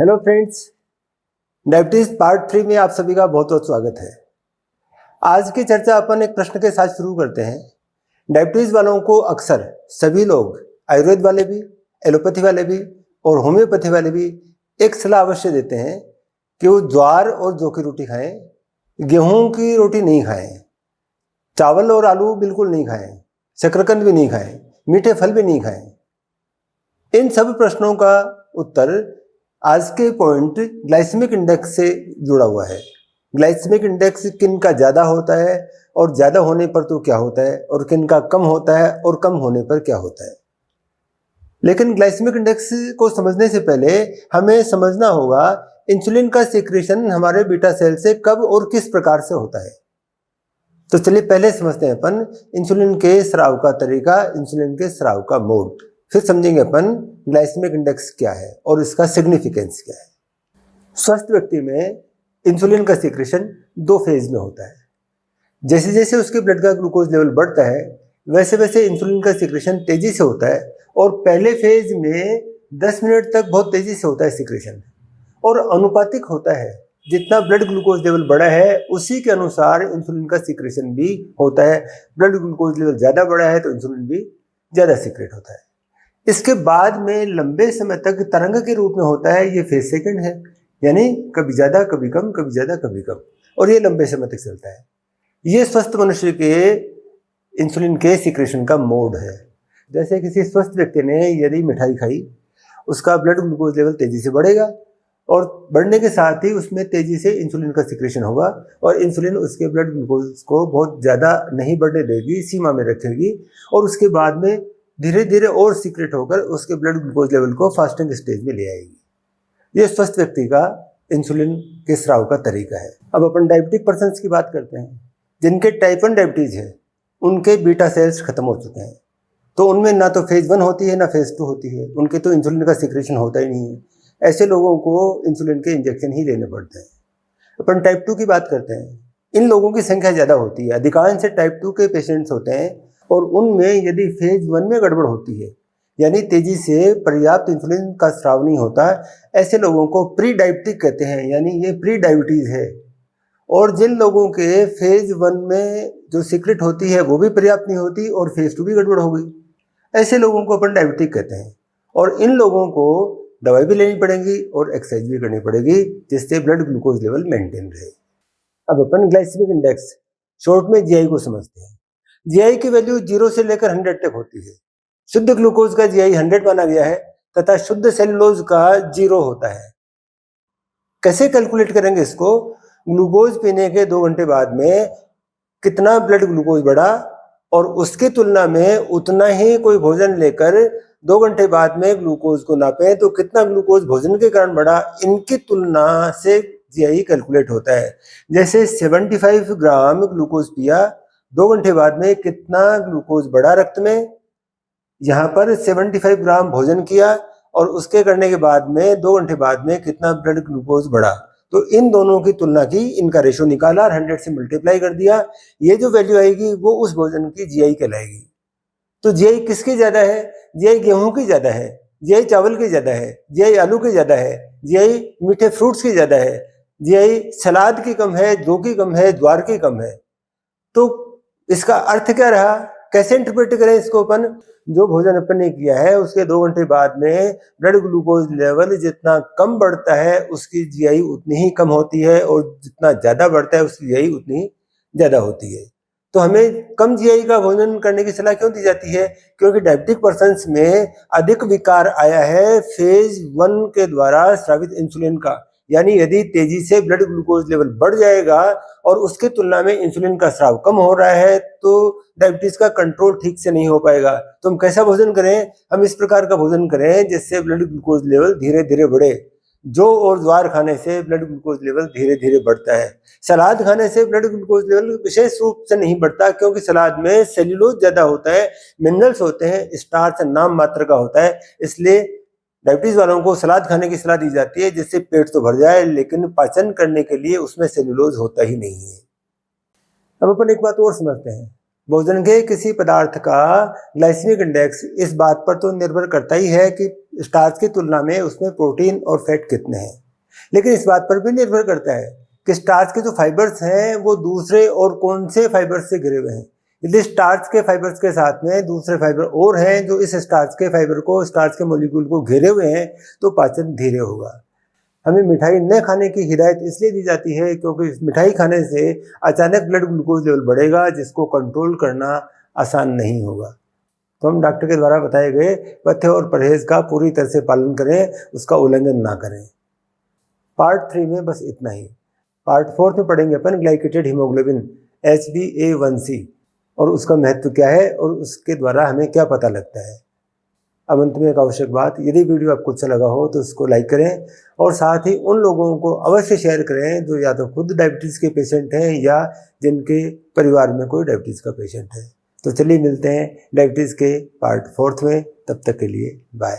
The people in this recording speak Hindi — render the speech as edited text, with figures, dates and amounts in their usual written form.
हेलो फ्रेंड्स, डायबिटीज पार्ट 3 में आप सभी का बहुत बहुत स्वागत है। आज की चर्चा अपन एक प्रश्न के साथ शुरू करते हैं। डायबिटीज वालों को अक्सर सभी लोग, आयुर्वेद वाले भी, एलोपैथी वाले भी और होम्योपैथी वाले भी एक सलाह अवश्य देते हैं कि वो ज्वार और जौ की रोटी खाएं, गेहूं की रोटी नहीं खाएं, चावल और आलू बिल्कुल नहीं खाएं, शकरकंद भी नहीं खाएं, मीठे फल भी नहीं खाएं। इन सब प्रश्नों का उत्तर आज के पॉइंट ग्लाइसेमिक इंडेक्स से जुड़ा हुआ है। ग्लाइसेमिक इंडेक्स किन का ज़्यादा होता है और ज़्यादा होने पर तो क्या होता है, और किन का कम होता है और कम होने पर क्या होता है। लेकिन ग्लाइसेमिक इंडेक्स को समझने से पहले हमें समझना होगा इंसुलिन का सीक्रेशन हमारे बीटा सेल से कब और किस प्रकार से होता है। तो चलिए पहले समझते हैं अपन इंसुलिन के स्राव का तरीका, इंसुलिन के स्राव का मोड, फिर समझेंगे अपन ग्लाइसेमिक इंडेक्स क्या है और इसका सिग्निफिकेंस क्या है। स्वस्थ व्यक्ति में इंसुलिन का सीक्रेशन 2 फेज में होता है। जैसे जैसे उसके ब्लड का ग्लूकोज लेवल बढ़ता है वैसे वैसे इंसुलिन का सीक्रेशन तेजी से होता है, और पहले फेज में 10 मिनट तक बहुत तेजी से होता है सीक्रेशन, और अनुपातिक होता है। जितना ब्लड ग्लूकोज लेवल बढ़ा है उसी के अनुसार इंसुलिन का सीक्रेशन भी होता है। ब्लड ग्लूकोज लेवल ज़्यादा बढ़ा है तो इंसुलिन भी ज़्यादा सीक्रेट होता है। इसके बाद में लंबे समय तक तरंग के रूप में होता है, ये फेज सेकंड है, यानी कभी ज़्यादा कभी कम, कभी ज़्यादा कभी कम, और ये लंबे समय तक चलता है। ये स्वस्थ मनुष्य के इंसुलिन के सीक्रेशन का मोड है। जैसे किसी स्वस्थ व्यक्ति ने यदि मिठाई खाई, उसका ब्लड ग्लूकोज लेवल तेजी से बढ़ेगा, और बढ़ने के साथ ही उसमें तेजी से इंसुलिन का सीक्रेशन होगा, और इंसुलिन उसके ब्लड ग्लूकोज को बहुत ज़्यादा नहीं बढ़ने देगी, सीमा में रखेगी, और उसके बाद में धीरे धीरे और सीक्रेट होकर उसके ब्लड ग्लूकोज लेवल को फास्टिंग स्टेज में ले आएगी। ये स्वस्थ व्यक्ति का इंसुलिन के स्राव का तरीका है। अब अपन डायबिटिक पर्सन्स की बात करते हैं। जिनके टाइप 1 डायबिटीज है उनके बीटा सेल्स खत्म हो चुके हैं, तो उनमें ना तो फेज 1 होती है ना फेज 2 होती है, उनके तो इंसुलिन का सीक्रेशन होता ही नहीं है। ऐसे लोगों को इंसुलिन के इंजेक्शन ही लेने पड़ते हैं। अपन टाइप 2 की बात करते हैं। इन लोगों की संख्या ज़्यादा होती है। अधिकांश टाइप 2 के पेशेंट्स होते हैं, और उनमें यदि फेज 1 में गड़बड़ होती है, यानी तेजी से पर्याप्त इंसुलिन का स्राव नहीं होता, ऐसे लोगों को प्री डायबिटिक कहते हैं, यानी ये प्री डायबिटीज़ है। और जिन लोगों के फेज 1 में जो सीक्रेट होती है वो भी पर्याप्त नहीं होती और फेज 2 भी गड़बड़ हो गई, ऐसे लोगों को अपन डायबिटिक कहते हैं। और इन लोगों को दवाई भी लेनी पड़ेगी और एक्सरसाइज भी करनी पड़ेगी, जिससे ब्लड ग्लूकोज लेवल मेंटेन रहे। अब अपन ग्लाइसेमिक इंडेक्स, शॉर्ट में जीआई को समझते हैं। जीआई की वैल्यू 0 से लेकर 100 तक होती है। शुद्ध ग्लूकोज का जीआई 100 माना गया है, तथा शुद्ध सेलुलोज का 0 होता है। कैसे कैलकुलेट करेंगे इसको? ग्लूकोज पीने के 2 घंटे बाद में कितना ब्लड ग्लूकोज बढ़ा, और उसकी तुलना में उतना ही कोई भोजन लेकर 2 घंटे बाद में ग्लूकोज को नापें तो कितना ग्लूकोज भोजन के कारण बढ़ा, इनकी तुलना से जीआई कैलकुलेट होता है। जैसे 75 ग्राम ग्लूकोज पिया, 2 घंटे बाद में कितना ग्लूकोज बढ़ा रक्त में, यहाँ पर 75 ग्राम भोजन किया और उसके करने के बाद में 2 घंटे बाद में कितना ब्लड ग्लूकोज बढ़ा, तो इन दोनों की तुलना की, इनका रेशो निकाला और 100 से मल्टीप्लाई कर दिया। ये जो वैल्यू आएगी वो उस भोजन की जीआई कहलाएगी। तो जीआई किसकी ज़्यादा है? जीआई गेहूं की ज़्यादा है, जीआई चावल की ज़्यादा है, जीआई आलू की ज़्यादा है, जीआई मीठे फ्रूट्स की ज़्यादा है, जीआई सलाद की कम है, जौ की कम है, ज्वार की कम है। तो इसका अर्थ क्या रहा? कैसे इंटरप्रेट करें इसको अपन? जो भोजन अपन ने किया है उसके 2 घंटे बाद में ब्लड ग्लूकोज लेवल जितना कम बढ़ता है उसकी जीआई उतनी ही कम होती है, और जितना ज़्यादा बढ़ता है उसकी जीआई उतनी ज़्यादा होती है। तो हमें कम जीआई का भोजन करने की सलाह क्यों दी जाती है? क्योंकि डायबिटिक पर्सन्स में अधिक विकार आया है फेज 1 के द्वारा स्रावित इंसुलिन का, यानी यदि तेजी से ब्लड ग्लूकोज लेवल बढ़ जाएगा और उसके तुलना में इंसुलिन का स्राव कम हो रहा है तो डायबिटीज का कंट्रोल ठीक से नहीं हो पाएगा। तो हम कैसा भोजन करें? हम इस प्रकार का भोजन करें जिससे ब्लड ग्लूकोज लेवल धीरे धीरे बढ़े। जौ और ज्वार खाने से ब्लड ग्लूकोज लेवल धीरे धीरे बढ़ता है। सलाद खाने से ब्लड ग्लूकोज लेवल विशेष रूप से नहीं बढ़ता, क्योंकि सलाद में सेल्यूलोज ज़्यादा होता है, मिनरल्स होते हैं, स्टार्च नाम मात्र का होता है। इसलिए डायबिटीज वालों को सलाद खाने की सलाह दी जाती है जिससे पेट तो भर जाए, लेकिन पाचन करने के लिए उसमें सेल्यूलोज होता ही नहीं है। अब अपन एक बात और समझते हैं। भोजन के किसी पदार्थ का ग्लाइसेमिक इंडेक्स इस बात पर तो निर्भर करता ही है कि स्टार्च की तुलना में उसमें प्रोटीन और फैट कितने हैं, लेकिन इस बात पर भी निर्भर करता है कि स्टार्च के जो फाइबर्स हैं वो दूसरे और कौन से फाइबर्स से घिरे हुए हैं। यदि स्टार्च के फाइबर्स के साथ में दूसरे फाइबर और हैं जो इस स्टार्च के फाइबर को, स्टार्च के मॉलिक्यूल को घेरे हुए हैं, तो पाचन धीरे होगा। हमें मिठाई न खाने की हिदायत इसलिए दी जाती है क्योंकि मिठाई खाने से अचानक ब्लड ग्लूकोज लेवल बढ़ेगा, जिसको कंट्रोल करना आसान नहीं होगा। तो हम डॉक्टर के द्वारा बताए गए पथ्य और परहेज का पूरी तरह से पालन करें, उसका उल्लंघन ना करें। पार्ट 3 में बस इतना ही। पार्ट 4 में पढ़ेंगे अपन ग्लाइकेटेड हीमोग्लोबिन HbA1c और उसका महत्व क्या है और उसके द्वारा हमें क्या पता लगता है। अब अंत में एक आवश्यक बात, यदि वीडियो आपको अच्छा लगा हो तो उसको लाइक करें और साथ ही उन लोगों को अवश्य शेयर करें जो या तो खुद डायबिटीज़ के पेशेंट हैं या जिनके परिवार में कोई डायबिटीज़ का पेशेंट है। तो चलिए मिलते हैं डायबिटीज़ के पार्ट 4 में, तब तक के लिए बाय।